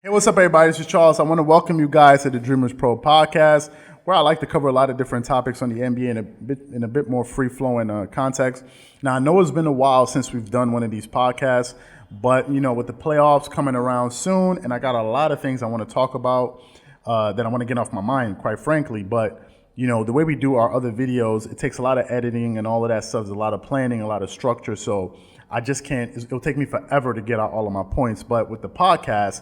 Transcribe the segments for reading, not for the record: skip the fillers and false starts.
Hey, what's up, everybody? This is Charles. I want to welcome you guys to the Dreamerspro Podcast, where I like to cover a lot of different topics on the NBA in a bit more free-flowing context. Now, I know it's been a while since we've done one of these podcasts, but, with the playoffs coming around soon, and I got a lot of things I want to talk about that I want to get off my mind, quite frankly. But, the way we do our other videos, it takes a lot of editing and all of that stuff. There's a lot of planning, a lot of structure. So I just can't, it'll take me forever to get out all of my points. But with the podcast,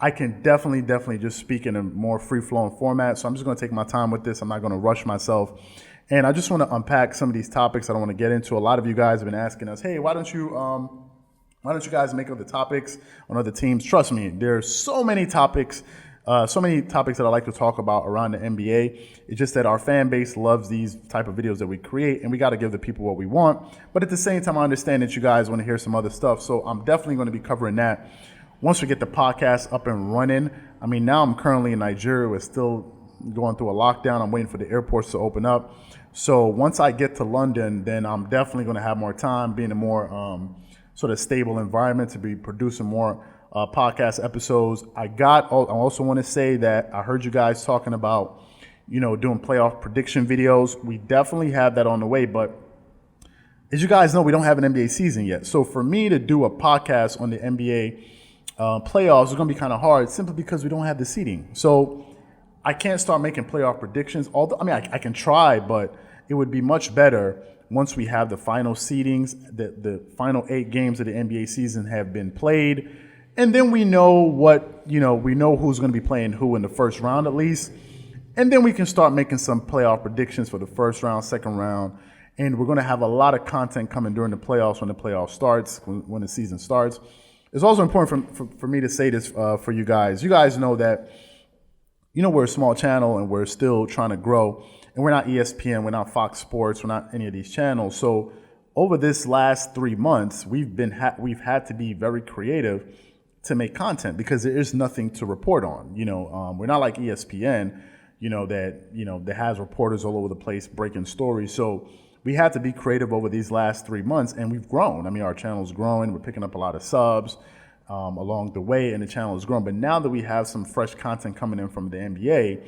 I can definitely just speak in a more free-flowing format. So I'm just going to take my time with this. I'm not going to rush myself. And I just want to unpack some of these topics I don't want to get into. A lot of you guys have been asking us, hey, why don't you guys make other topics on other teams? Trust me, there's so many topics that I like to talk about around the NBA. It's just that our fan base loves these type of videos that we create, and we got to give the people what we want. But at the same time, I understand that you guys want to hear some other stuff. So I'm definitely going to be covering that once we get the podcast up and running. I mean, now I'm currently in Nigeria. We're still going through a lockdown. I'm waiting for the airports to open up. So once I get to London, then I'm definitely going to have more time, be in a more sort of stable environment to be producing more podcast episodes. I also want to say that I heard you guys talking about, doing playoff prediction videos. We definitely have that on the way, but as you guys know, we don't have an NBA season yet. So for me to do a podcast on the NBA playoffs is going to be kind of hard simply because we don't have the seeding. So I can't start making playoff predictions. Although, I can try, but it would be much better once we have the final seedings, the final 8 games of the NBA season have been played. And then we know we know who's going to be playing who in the first round at least. And then we can start making some playoff predictions for the first round, second round. And we're going to have a lot of content coming during the playoffs when the playoff starts, when the season starts. It's also important for me to say this for you guys. You guys know that, we're a small channel and we're still trying to grow. And we're not ESPN, we're not Fox Sports, we're not any of these channels. So over this last 3 months, we've had to be very creative to make content because there is nothing to report on. We're not like ESPN, that has reporters all over the place breaking stories. So we had to be creative over these last 3 months, and we've grown. Our channel's growing. We're picking up a lot of subs along the way, and the channel has grown. But now that we have some fresh content coming in from the NBA,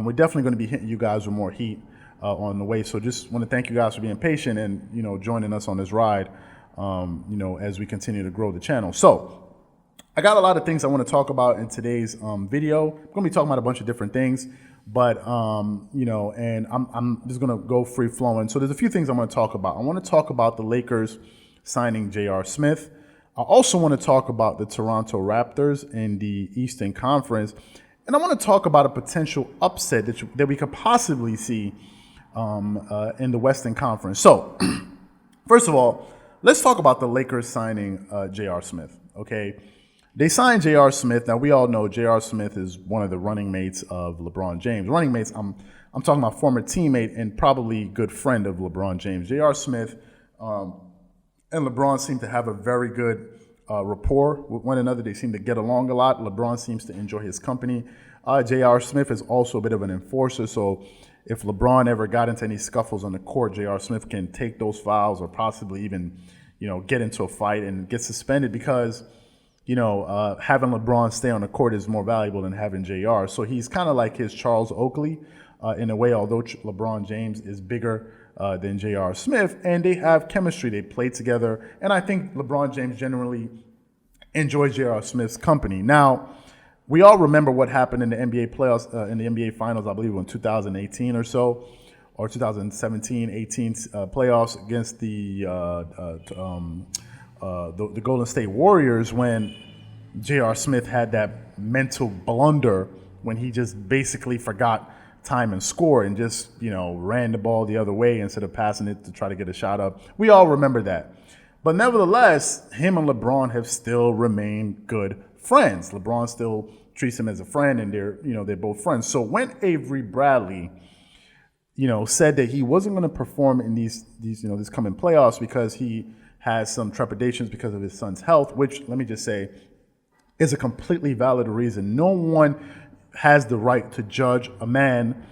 we're definitely going to be hitting you guys with more heat on the way. So just want to thank you guys for being patient and, joining us on this ride, as we continue to grow the channel. So I got a lot of things I want to talk about in today's video. I'm going to be talking about a bunch of different things, but, and I'm just going to go free flowing. So there's a few things I want to talk about. I want to talk about the Lakers signing J.R. Smith. I also want to talk about the Toronto Raptors in the Eastern Conference. And I want to talk about a potential upset that we could possibly see in the Western Conference. So first of all, let's talk about the Lakers signing J.R. Smith, okay? They signed J.R. Smith. Now, we all know J.R. Smith is one of the running mates of LeBron James. Running mates, I'm talking about former teammate and probably good friend of LeBron James. J.R. Smith and LeBron seem to have a very good rapport with one another. They seem to get along a lot. LeBron seems to enjoy his company. J.R. Smith is also a bit of an enforcer. So if LeBron ever got into any scuffles on the court, J.R. Smith can take those fouls or possibly even, get into a fight and get suspended because having LeBron stay on the court is more valuable than having JR. So he's kind of like his Charles Oakley in a way, although LeBron James is bigger than J.R. Smith, and they have chemistry. They play together, and I think LeBron James generally enjoys J.R. Smith's company. Now, we all remember what happened in the NBA playoffs, in the NBA Finals, I believe in 2018 or so, or 2017-18 playoffs against the Golden State Warriors when J.R. Smith had that mental blunder when he just basically forgot time and score and just, ran the ball the other way instead of passing it to try to get a shot up. We all remember that. But nevertheless, him and LeBron have still remained good friends. LeBron still treats him as a friend, and they're both friends. So when Avery Bradley, said that he wasn't going to perform in these this coming playoffs because he has some trepidations because of his son's health, which, let me just say, is a completely valid reason. No one has the right to judge a man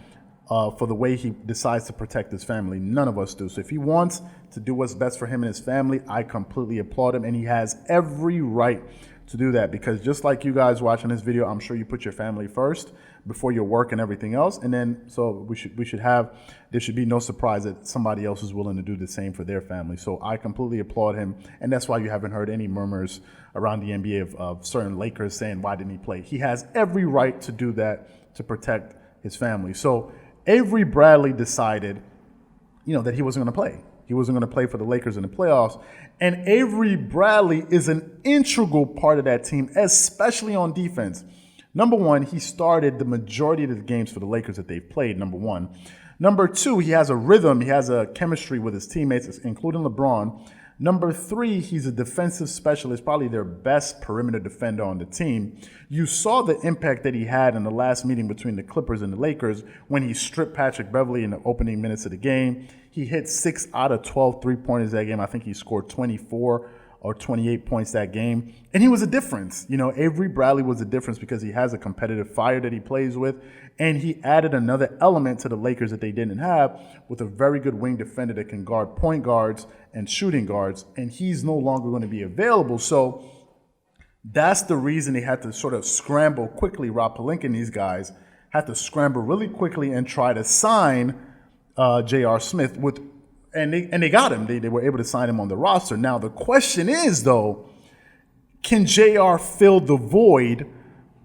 for the way he decides to protect his family. None of us do. So if he wants to do what's best for him and his family, I completely applaud him, and he has every right to do that, because just like you guys watching this video, I'm sure you put your family first before your work and everything else. And then so there should be no surprise that somebody else is willing to do the same for their family. So I completely applaud him. And that's why you haven't heard any murmurs around the NBA of certain Lakers saying, why didn't he play? He has every right to do that to protect his family. So Avery Bradley decided, that he wasn't going to play. He wasn't going to play for the Lakers in the playoffs. And Avery Bradley is an integral part of that team, especially on defense. Number one, he started the majority of the games for the Lakers that they've played, number one. Number two, he has a rhythm. He has a chemistry with his teammates, including LeBron. Number three, he's a defensive specialist, probably their best perimeter defender on the team. You saw the impact that he had in the last meeting between the Clippers and the Lakers when he stripped Patrick Beverley in the opening minutes of the game. He hit 6 out of 12 three-pointers that game. I think he scored 24 or 28 points that game. And he was a difference. Avery Bradley was a difference because he has a competitive fire that he plays with. And he added another element to the Lakers that they didn't have, with a very good wing defender that can guard point guards and shooting guards. And he's no longer going to be available. So that's the reason they had to sort of scramble quickly. Rob Pelinka and these guys had to scramble really quickly and try to sign J.R. Smith and they got him. They were able to sign him on the roster. Now, the question is, though, can JR fill the void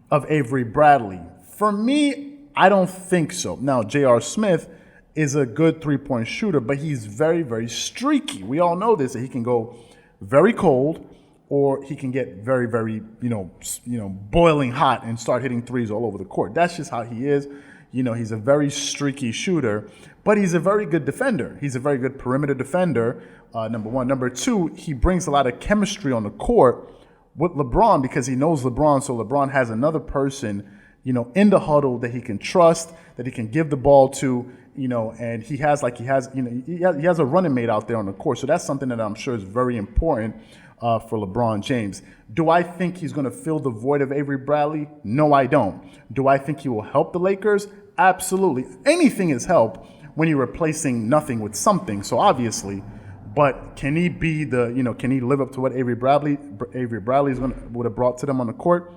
of Avery Bradley? For me, I don't think so. Now, J.R. Smith is a good three-point shooter, but he's very, very streaky. We all know this, that he can go very cold, or he can get very, very, boiling hot and start hitting threes all over the court. That's just how he is. He's a very streaky shooter, but he's a very good defender. He's a very good perimeter defender, number one. Number two, he brings a lot of chemistry on the court with LeBron because he knows LeBron. So LeBron has another person, in the huddle that he can trust, that he can give the ball to, and he has a running mate out there on the court. So that's something that I'm sure is very important for LeBron James. Do I think he's going to fill the void of Avery Bradley? No, I don't. Do I think he will help the Lakers? Absolutely. Anything is help when you're replacing nothing with something. So obviously, but can he be can he live up to what Avery Bradley would have brought to them on the court?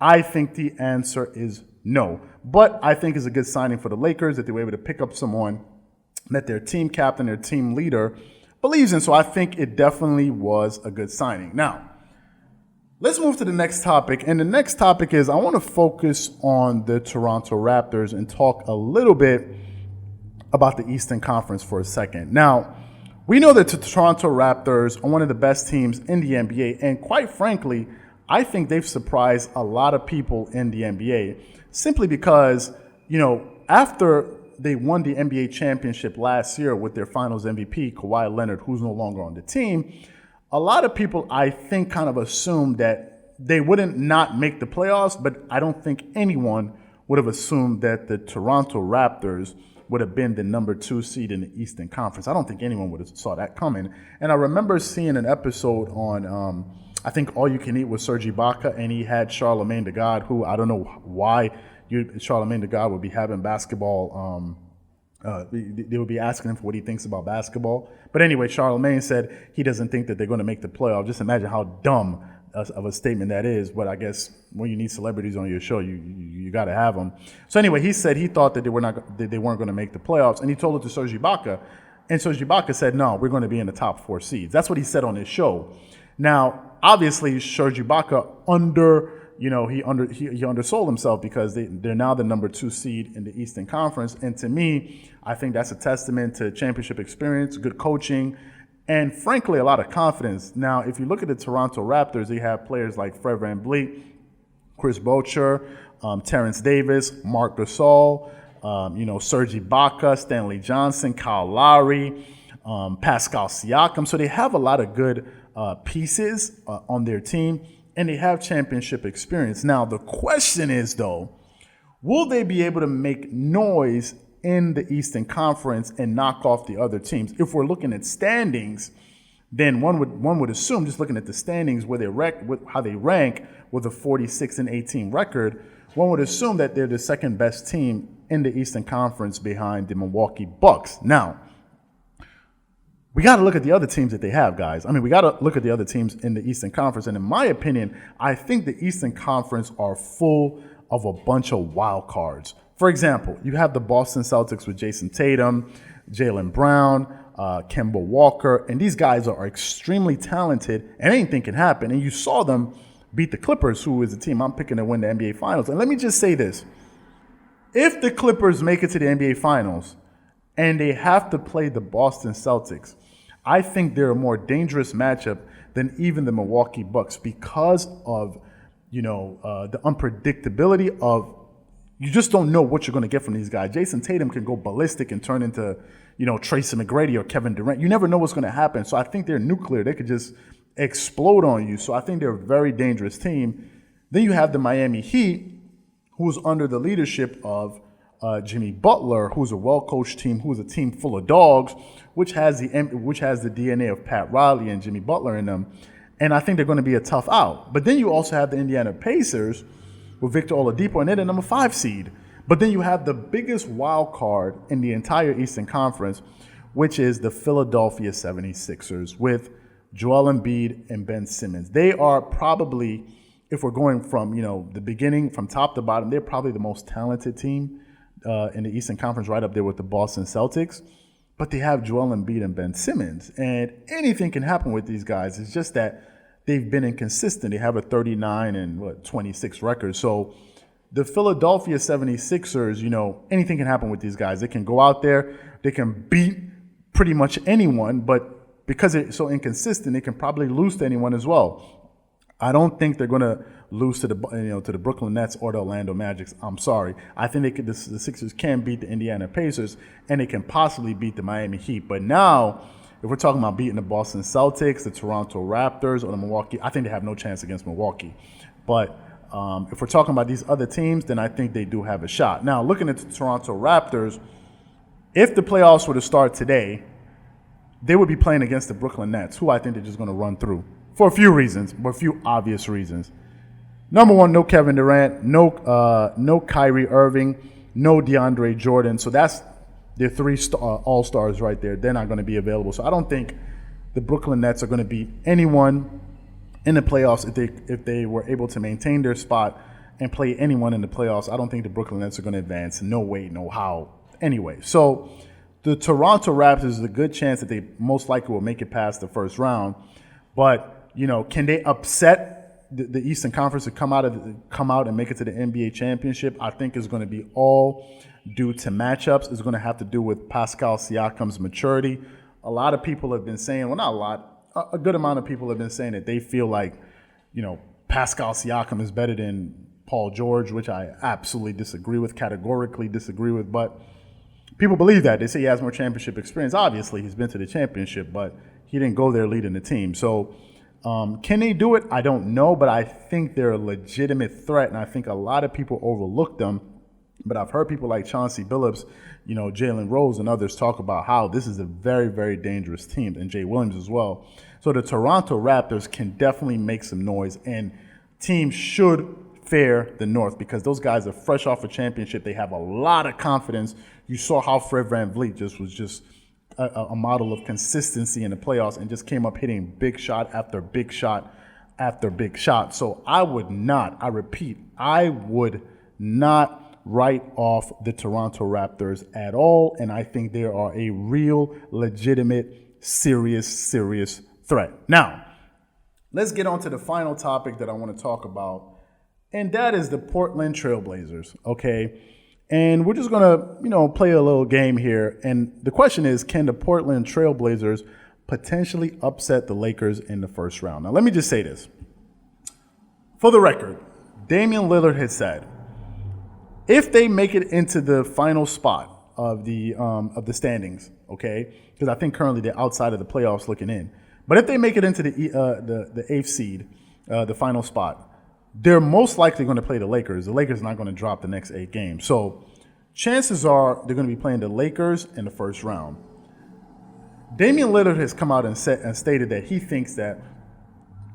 I think the answer is no. But I think it's a good signing for the Lakers that they were able to pick up someone that their team captain, their team leader believes in. So I think it definitely was a good signing. Now, let's move to the next topic. And the next topic is I want to focus on the Toronto Raptors and talk a little bit about the Eastern Conference for a second. Now, we know that the Toronto Raptors are one of the best teams in the NBA. And quite frankly, I think they've surprised a lot of people in the NBA simply because, after they won the NBA championship last year with their finals MVP, Kawhi Leonard, who's no longer on the team, a lot of people, I think, kind of assumed that they wouldn't not make the playoffs, but I don't think anyone would have assumed that the Toronto Raptors would have been the number 2 seed in the Eastern Conference. I don't think anyone would have saw that coming. And I remember seeing an episode on, I think All You Can Eat with Serge Ibaka, and he had Charlamagne the God, who I don't know why Charlamagne the God would be having basketball. They would be asking him for what he thinks about basketball. But anyway, Charlamagne said he doesn't think that they're going to make the playoff. Just imagine how dumb of a statement that is. But I guess when you need celebrities on your show, you got to have them. So anyway, he said he thought that they weren't going to make the playoffs, and he told it to Serge Ibaka. And Serge Ibaka said, no, we're going to be in the top 4 seeds. That's what he said on his show. Now, obviously, Serge Ibaka he undersold himself because they're now the number 2 seed in the Eastern Conference. And to me, I think that's a testament to championship experience, good coaching, and frankly, a lot of confidence. Now, if you look at the Toronto Raptors, they have players like Fred VanVleet, Chris Boecher, Terrence Davis, Marc Gasol, Serge Ibaka, Stanley Johnson, Kyle Lowry, Pascal Siakam. So they have a lot of good pieces on their team, and they have championship experience. Now, the question is, though, will they be able to make noise in the Eastern Conference and knock off the other teams? If we're looking at standings, then one would assume, just looking at the standings where they how they rank with a 46-18 record, one would assume that they're the second best team in the Eastern Conference behind the Milwaukee Bucks. Now, we got to look at the other teams that they have, guys. I mean, we got to look at the other teams in the Eastern Conference. And in my opinion, I think the Eastern Conference are full of a bunch of wild cards. For example, you have the Boston Celtics with Jason Tatum, Jaylen Brown, Kemba Walker, and these guys are extremely talented, and anything can happen. And you saw them beat the Clippers, who is a team I'm picking to win the NBA Finals. And let me just say this. If the Clippers make it to the NBA Finals and they have to play the Boston Celtics, I think they're a more dangerous matchup than even the Milwaukee Bucks because of, the unpredictability of you just don't know what you're going to get from these guys. Jason Tatum can go ballistic and turn into, Tracy McGrady or Kevin Durant. You never know what's going to happen. So I think they're nuclear. They could just explode on you. So I think they're a very dangerous team. Then you have the Miami Heat, who's under the leadership of Jimmy Butler, who's a well-coached team, who's a team full of dogs, which has the DNA of Pat Riley and Jimmy Butler in them. And I think they're going to be a tough out. But then you also have the Indiana Pacers with Victor Oladipo, and they're the number 5 seed. But then you have the biggest wild card in the entire Eastern Conference, which is the Philadelphia 76ers with Joel Embiid and Ben Simmons. They are probably, if we're going from, the beginning, from top to bottom, they're probably the most talented team in the Eastern Conference, right up there with the Boston Celtics. But they have Joel Embiid and Ben Simmons. And anything can happen with these guys. It's just that they've been inconsistent. They have a 39 and 26 record. So the Philadelphia 76ers, anything can happen with these guys. They can go out there, they can beat pretty much anyone, but because they're so inconsistent, they can probably lose to anyone as well. I don't think they're going to lose to the Brooklyn Nets or the Orlando Magic. I'm sorry. I think the Sixers can beat the Indiana Pacers, and they can possibly beat the Miami Heat. But now, if we're talking about beating the Boston Celtics, the Toronto Raptors, or the Milwaukee, I think they have no chance against Milwaukee. But if we're talking about these other teams, then I think they do have a shot. Now, looking at the Toronto Raptors, if the playoffs were to start today, they would be playing against the Brooklyn Nets, who I think they're just going to run through for a few reasons, but a few obvious reasons. Number one, no Kevin Durant, no Kyrie Irving, no DeAndre Jordan. So that's their 3 all-stars right there. They're not going to be available. So I don't think the Brooklyn Nets are going to beat anyone in the playoffs if they were able to maintain their spot and play anyone in the playoffs. I don't think the Brooklyn Nets are going to advance. No way, no how. Anyway, so the Toronto Raptors is a good chance that they most likely will make it past the first round. But, can they upset the Eastern Conference to come out and make it to the NBA championship? I think is going to be all due to matchups. It's going to have to do with Pascal Siakam's maturity. A lot of people have been saying, well, not a lot, a good amount of people have been saying that they feel like, Pascal Siakam is better than Paul George, which I absolutely categorically disagree with. But people believe that. They say he has more championship experience. Obviously, he's been to the championship, but he didn't go there leading the team. So can they do it? I don't know, but I think they're a legitimate threat, and I think a lot of people overlook them. But I've heard people like Chauncey Billups, Jalen Rose and others talk about how this is a very, very dangerous team, and Jay Williams as well. So the Toronto Raptors can definitely make some noise, and teams should fare the North because those guys are fresh off a championship. They have a lot of confidence. You saw how Fred VanVleet was a model of consistency in the playoffs and just came up hitting big shot after big shot after big shot. So I would not write off the Toronto Raptors at all, and I think they are a real, legitimate, serious threat. Now, let's get on to the final topic that I want to talk about, and that is the Portland Trailblazers, okay? And we're just going to, play a little game here, and the question is, can the Portland Trailblazers potentially upset the Lakers in the first round? Now, let me just say this. For the record, Damian Lillard has said, if they make it into the final spot of the standings, okay, because I think currently they're outside of the playoffs looking in, but if they make it into the 8th seed, the final spot, they're most likely going to play the Lakers. The Lakers are not going to drop the next 8 games. So chances are they're going to be playing the Lakers in the first round. Damian Lillard has come out and stated that he thinks that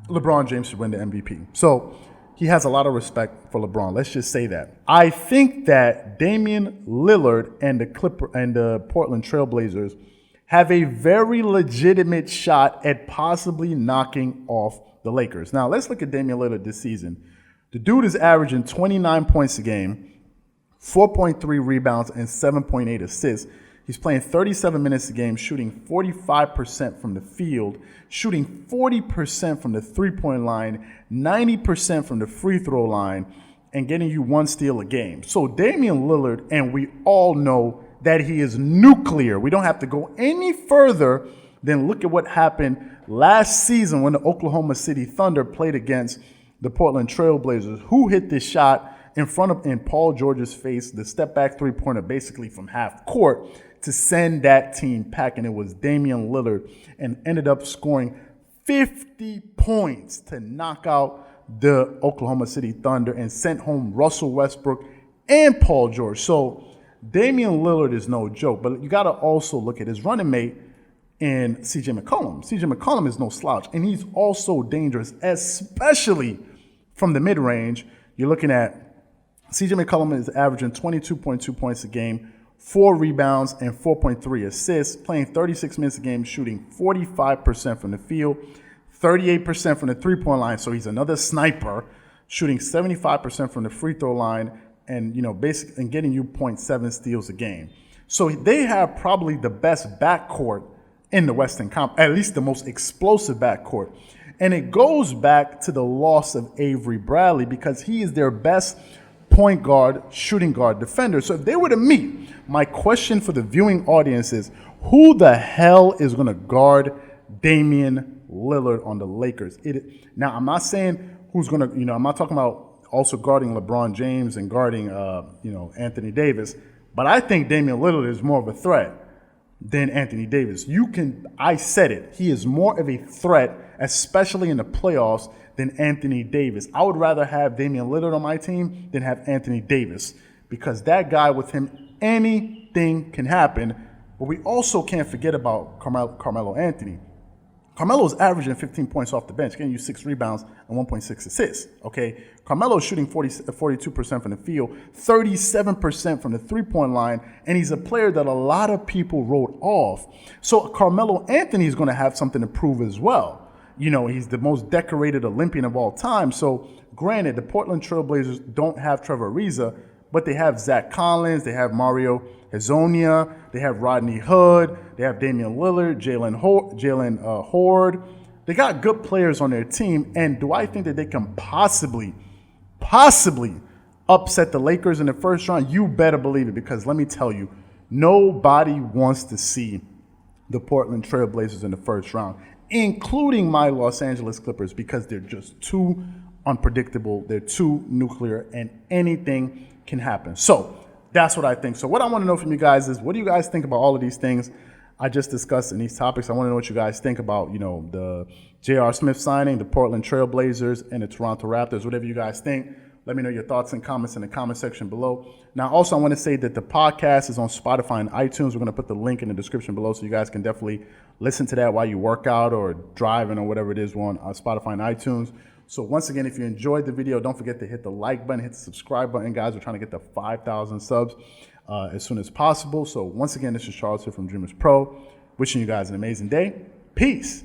LeBron James should win the MVP. So he has a lot of respect for LeBron. Let's just say that. I think that Damian Lillard and the Portland Trailblazers have a very legitimate shot at possibly knocking off the Lakers. Now, let's look at Damian Lillard this season. The dude is averaging 29 points a game, 4.3 rebounds, and 7.8 assists. He's playing 37 minutes a game, shooting 45% from the field, shooting 40% from the three-point line, 90% from the free throw line, and getting you 1 steal a game. So Damian Lillard, and we all know that he is nuclear. We don't have to go any further than look at what happened last season when the Oklahoma City Thunder played against the Portland Trailblazers. Who hit this shot in Paul George's face, the step back three-pointer basically from half court to send that team packing? It was Damian Lillard, and ended up scoring 50 points to knock out the Oklahoma City Thunder and sent home Russell Westbrook and Paul George. So Damian Lillard is no joke, but you got to also look at his running mate in CJ McCollum. CJ McCollum is no slouch, and he's also dangerous, especially from the mid-range. You're looking at CJ McCollum is averaging 22.2 points a game, 4 rebounds, and 4.3 assists, playing 36 minutes a game, shooting 45% from the field, 38% from the three-point line. So he's another sniper, shooting 75% from the free throw line, and basically and getting you 0.7 steals a game. So they have probably the best backcourt in the Western Conference, at least the most explosive backcourt. And it goes back to the loss of Avery Bradley because he is their best point guard, shooting guard, defender. So if they were to meet, my question for the viewing audience is, who the hell is going to guard Damian Lillard on the Lakers? Now, I'm not saying who's going to, I'm not talking about also guarding LeBron James and guarding, Anthony Davis, but I think Damian Lillard is more of a threat than Anthony Davis. I said it, he is more of a threat, especially in the playoffs, than Anthony Davis. I would rather have Damian Lillard on my team than have Anthony Davis, because that guy, with him, anything can happen. But we also can't forget about Carmelo Anthony. Carmelo's averaging 15 points off the bench, getting you 6 rebounds and 1.6 assists, okay? Carmelo's shooting 42% from the field, 37% from the three-point line, and he's a player that a lot of people wrote off. So Carmelo Anthony is going to have something to prove as well. He's the most decorated Olympian of all time. So granted, the Portland Trailblazers don't have Trevor Ariza, but they have Zach Collins, they have Mario Hezonja, they have Rodney Hood, they have Damian Lillard, Jalen Horde. They got good players on their team, and do I think that they can possibly upset the Lakers in the first round? You better believe it, because let me tell you, nobody wants to see the Portland Trailblazers in the first round, including my Los Angeles Clippers, because they're just too unpredictable, they're too nuclear, and anything can happen. So that's what I think. So what I want to know from you guys is, what do you guys think about all of these things I just discussed in these topics? I want to know what you guys think about, the J.R. Smith signing, the Portland Trailblazers, and the Toronto Raptors. Whatever you guys think, let me know your thoughts and comments in the comment section below. Now, also, I want to say that the podcast is on Spotify and iTunes. We're going to put the link in the description below, so you guys can definitely listen to that while you work out or driving or whatever it is. We're on Spotify and iTunes. So once again, if you enjoyed the video, don't forget to hit the like button, hit the subscribe button, guys. We're trying to get to 5,000 subs as soon as possible. So once again, this is Charles here from Dreamerspro, wishing you guys an amazing day. Peace.